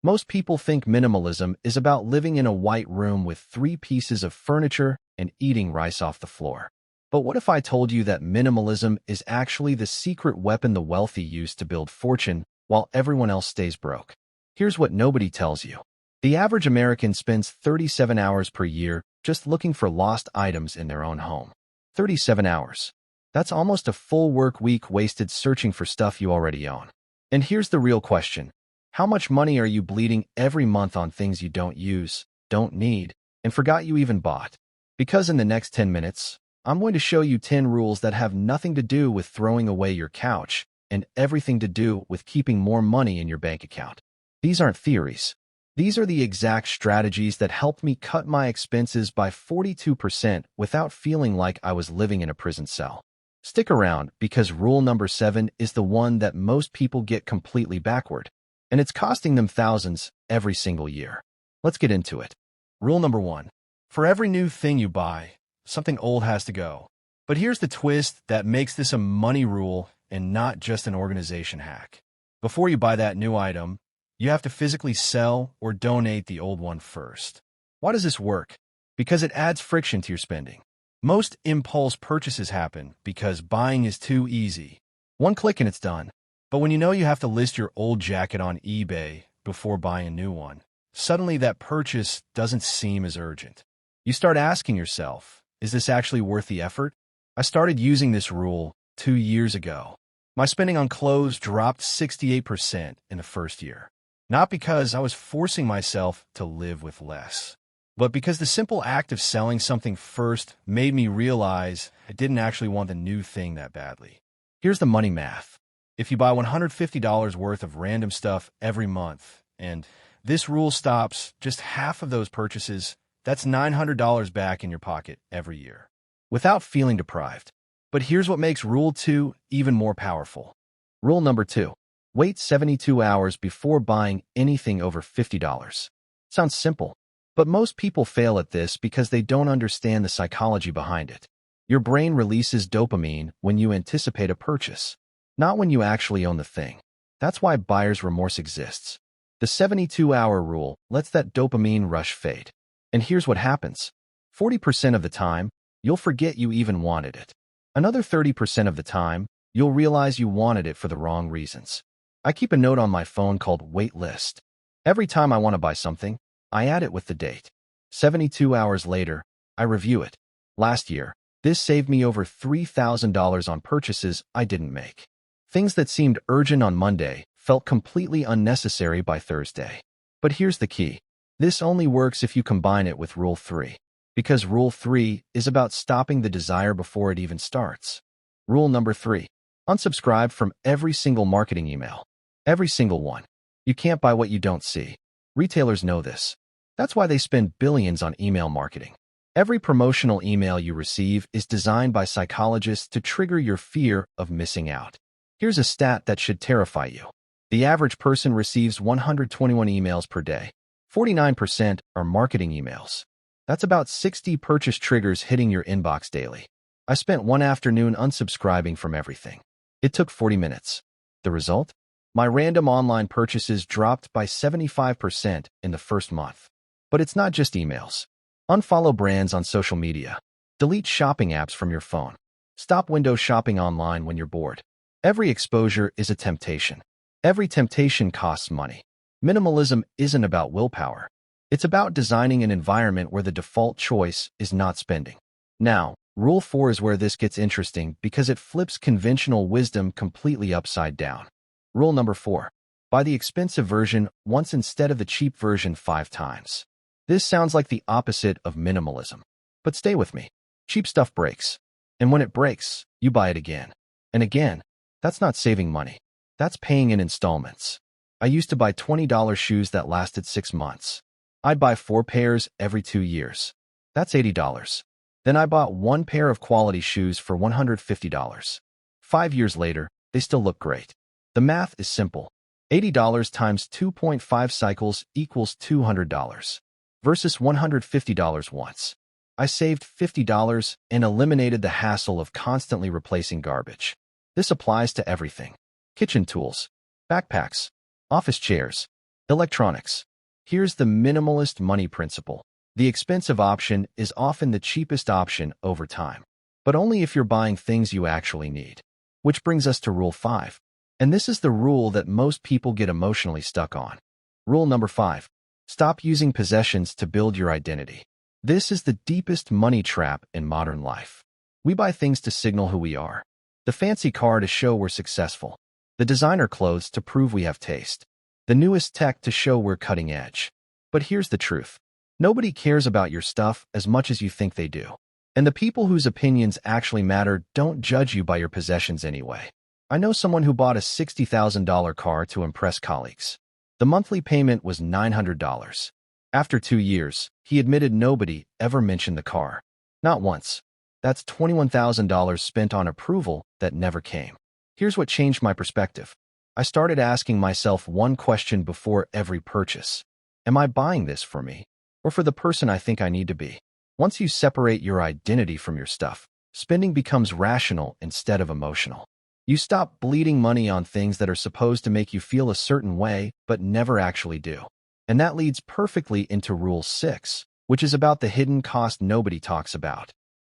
Most people think minimalism is about living in a white room with 3 pieces of furniture and eating rice off the floor. But what if I told you that minimalism is actually the secret weapon the wealthy use to build fortune while everyone else stays broke? Here's what nobody tells you. The average American spends 37 hours per year just looking for lost items in their own home. 37 hours. That's almost a full work week wasted searching for stuff you already own. And here's the real question. How much money are you bleeding every month on things you don't use, don't need, and forgot you even bought? Because in the next 10 minutes, I'm going to show you 10 rules that have nothing to do with throwing away your couch and everything to do with keeping more money in your bank account. These aren't theories. These are the exact strategies that helped me cut my expenses by 42% without feeling like I was living in a prison cell. Stick around because rule number 7 is the one that most people get completely backward, and it's costing them thousands every single year. Let's get into it. Rule number 1. For every new thing you buy, something old has to go. But here's the twist that makes this a money rule and not just an organization hack. Before you buy that new item, you have to physically sell or donate the old one first. Why does this work? Because it adds friction to your spending. Most impulse purchases happen because buying is too easy. One click and it's done. But when you know you have to list your old jacket on eBay before buying a new one, suddenly that purchase doesn't seem as urgent. You start asking yourself, is this actually worth the effort? I started using this rule 2 years ago. My spending on clothes dropped 68% in the first year. Not because I was forcing myself to live with less, but because the simple act of selling something first made me realize I didn't actually want the new thing that badly. Here's the money math. If you buy $150 worth of random stuff every month, and this rule stops just half of those purchases, that's $900 back in your pocket every year, without feeling deprived. But here's what makes Rule 2 even more powerful. Rule number 2. Wait 72 hours before buying anything over $50. Sounds simple, but most people fail at this because they don't understand the psychology behind it. Your brain releases dopamine when you anticipate a purchase, not when you actually own the thing. That's why buyer's remorse exists. The 72-hour rule lets that dopamine rush fade. And here's what happens. 40% of the time, you'll forget you even wanted it. Another 30% of the time, you'll realize you wanted it for the wrong reasons. I keep a note on my phone called Wait List. Every time I want to buy something, I add it with the date. 72 hours later, I review it. Last year, this saved me over $3,000 on purchases I didn't make. Things that seemed urgent on Monday felt completely unnecessary by Thursday. But here's the key. This only works if you combine it with Rule 3, because Rule 3 is about stopping the desire before it even starts. Rule number 3. Unsubscribe from every single marketing email. Every single one. You can't buy what you don't see. Retailers know this. That's why they spend billions on email marketing. Every promotional email you receive is designed by psychologists to trigger your fear of missing out. Here's a stat that should terrify you. The average person receives 121 emails per day. 49% are marketing emails. That's about 60 purchase triggers hitting your inbox daily. I spent one afternoon unsubscribing from everything. It took 40 minutes. The result? My random online purchases dropped by 75% in the first month. But it's not just emails. Unfollow brands on social media. Delete shopping apps from your phone. Stop window shopping online when you're bored. Every exposure is a temptation. Every temptation costs money. Minimalism isn't about willpower. It's about designing an environment where the default choice is not spending. Now, Rule 4 is where this gets interesting because it flips conventional wisdom completely upside down. Rule number 4. Buy the expensive version once instead of the cheap version 5 times. This sounds like the opposite of minimalism. But stay with me. Cheap stuff breaks. And when it breaks, you buy it again. And again. That's not saving money. That's paying in installments. I used to buy $20 shoes that lasted 6 months. I'd buy 4 pairs every 2 years. That's $80. Then I bought 1 pair of quality shoes for $150. 5 years later, they still look great. The math is simple. $80 times 2.5 cycles equals $200 versus $150 once. I saved $50 and eliminated the hassle of constantly replacing garbage. This applies to everything. Kitchen tools, backpacks, office chairs, Electronics. Here's the minimalist money principle. The expensive option is often the cheapest option over time, but only if you're buying things you actually need. Which brings us to Rule 5. And this is the rule that most people get emotionally stuck on. Rule number 5. Stop using possessions to build your identity. This is the deepest money trap in modern life. We buy things to signal who we are. The fancy car to show we're successful. The designer clothes to prove we have taste. The newest tech to show we're cutting edge. But here's the truth. Nobody cares about your stuff as much as you think they do. And the people whose opinions actually matter don't judge you by your possessions anyway. I know someone who bought a $60,000 car to impress colleagues. The monthly payment was $900. After 2 years, he admitted nobody ever mentioned the car. Not once. That's $21,000 spent on approval that never came. Here's what changed my perspective. I started asking myself one question before every purchase. Am I buying this for me, or for the person I think I need to be? Once you separate your identity from your stuff, spending becomes rational instead of emotional. You stop bleeding money on things that are supposed to make you feel a certain way, but never actually do. And that leads perfectly into Rule 6, which is about the hidden cost nobody talks about.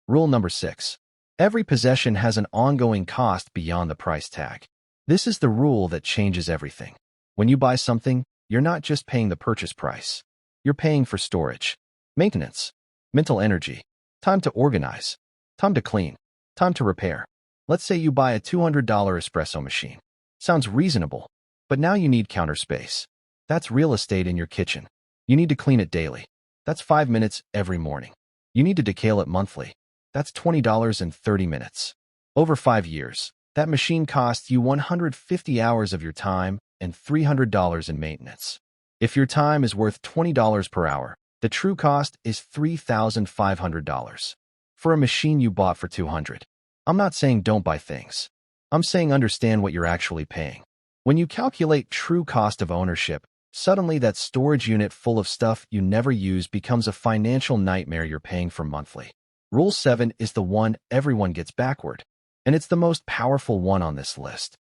Rule number 6. Every possession has an ongoing cost beyond the price tag. This is the rule that changes everything. When you buy something, you're not just paying the purchase price. You're paying for storage, maintenance, mental energy, time to organize, time to clean, time to repair. Let's say you buy a $200 espresso machine. Sounds reasonable, but now you need counter space. That's real estate in your kitchen. You need to clean it daily. That's 5 minutes every morning. You need to decale it monthly. That's $20 in 30 minutes. Over 5 years, that machine costs you 150 hours of your time and $300 in maintenance. If your time is worth $20 per hour, the true cost is $3,500 for a machine you bought for $200. I'm not saying don't buy things. I'm saying understand what you're actually paying. When you calculate true cost of ownership, suddenly that storage unit full of stuff you never use becomes a financial nightmare you're paying for monthly. Rule 7 is the one everyone gets backward, and it's the most powerful one on this list.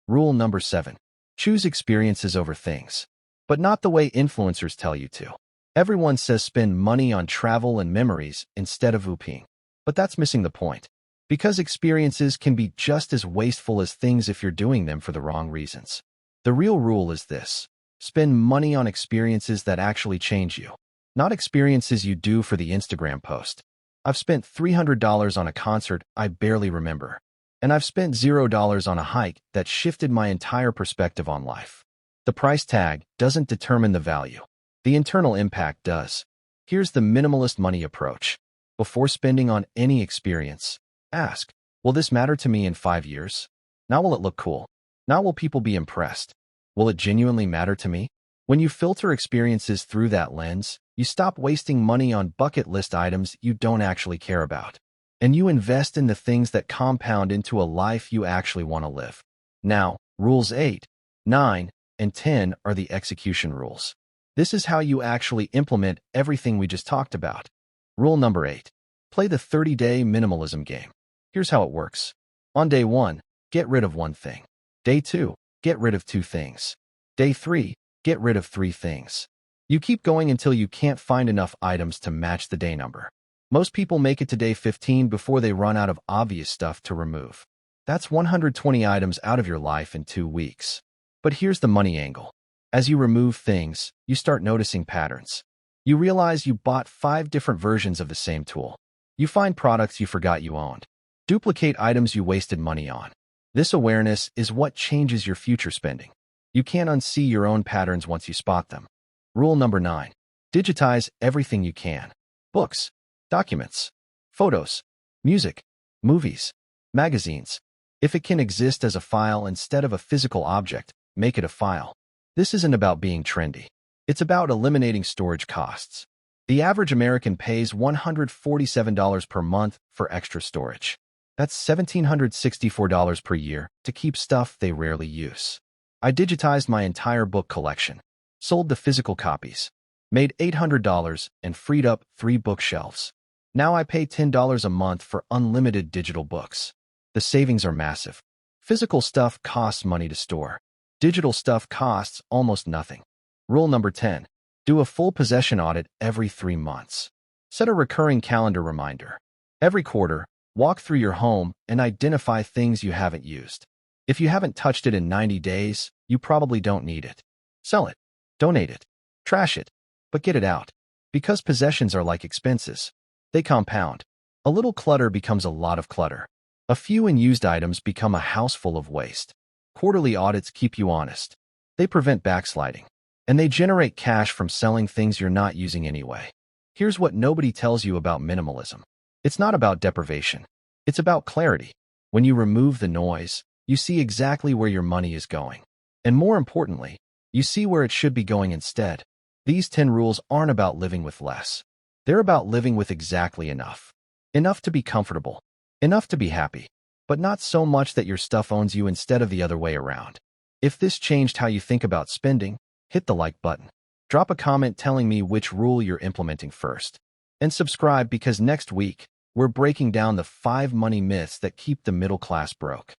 Rule number 7. Choose experiences over things, but not the way influencers tell you to. Everyone says spend money on travel and memories instead of whooping, but that's missing the point. Because experiences can be just as wasteful as things if you're doing them for the wrong reasons. The real rule is this. Spend money on experiences that actually change you, not experiences you do for the Instagram post. I've spent $300 on a concert I barely remember, and I've spent $0 on a hike that shifted my entire perspective on life. The price tag doesn't determine the value. The internal impact does. Here's the minimalist money approach. Before spending on any experience, ask, will this matter to me in 5 years? Now will it look cool? Now will people be impressed? Will it genuinely matter to me? When you filter experiences through that lens, you stop wasting money on bucket list items you don't actually care about. And you invest in the things that compound into a life you actually want to live. Now, Rules 8, 9, and 10 are the execution rules. This is how you actually implement everything we just talked about. Rule number 8. Play the 30-day minimalism game. Here's how it works. On day 1, get rid of 1 thing. Day 2, get rid of 2 things. Day 3, get rid of 3 things. You keep going until you can't find enough items to match the day number. Most people make it to day 15 before they run out of obvious stuff to remove. That's 120 items out of your life in 2 weeks. But here's the money angle. As you remove things, you start noticing patterns. You realize you bought 5 different versions of the same tool. You find products you forgot you owned. Duplicate items you wasted money on. This awareness is what changes your future spending. You can't unsee your own patterns once you spot them. Rule number 9. Digitize everything you can. Books, documents, photos, music, movies, magazines. If it can exist as a file instead of a physical object, make it a file. This isn't about being trendy. It's about eliminating storage costs. The average American pays $147 per month for extra storage. That's $1,764 per year to keep stuff they rarely use. I digitized my entire book collection, sold the physical copies, made $800 and freed up 3 bookshelves. Now I pay $10 a month for unlimited digital books. The savings are massive. Physical stuff costs money to store. Digital stuff costs almost nothing. Rule number 10. Do a full possession audit every 3 months. Set a recurring calendar reminder. Every quarter, walk through your home and identify things you haven't used. If you haven't touched it in 90 days, you probably don't need it. Sell it, donate it, trash it, but get it out. Because possessions are like expenses. They compound. A little clutter becomes a lot of clutter. A few unused items become a house full of waste. Quarterly audits keep you honest. They prevent backsliding. And they generate cash from selling things you're not using anyway. Here's what nobody tells you about minimalism. It's not about deprivation. It's about clarity. When you remove the noise, you see exactly where your money is going. And more importantly, you see where it should be going instead. These 10 rules aren't about living with less. They're about living with exactly enough. Enough to be comfortable. Enough to be happy. But not so much that your stuff owns you instead of the other way around. If this changed how you think about spending, hit the like button. Drop a comment telling me which rule you're implementing first. And subscribe because next week, we're breaking down the 5 money myths that keep the middle class broke.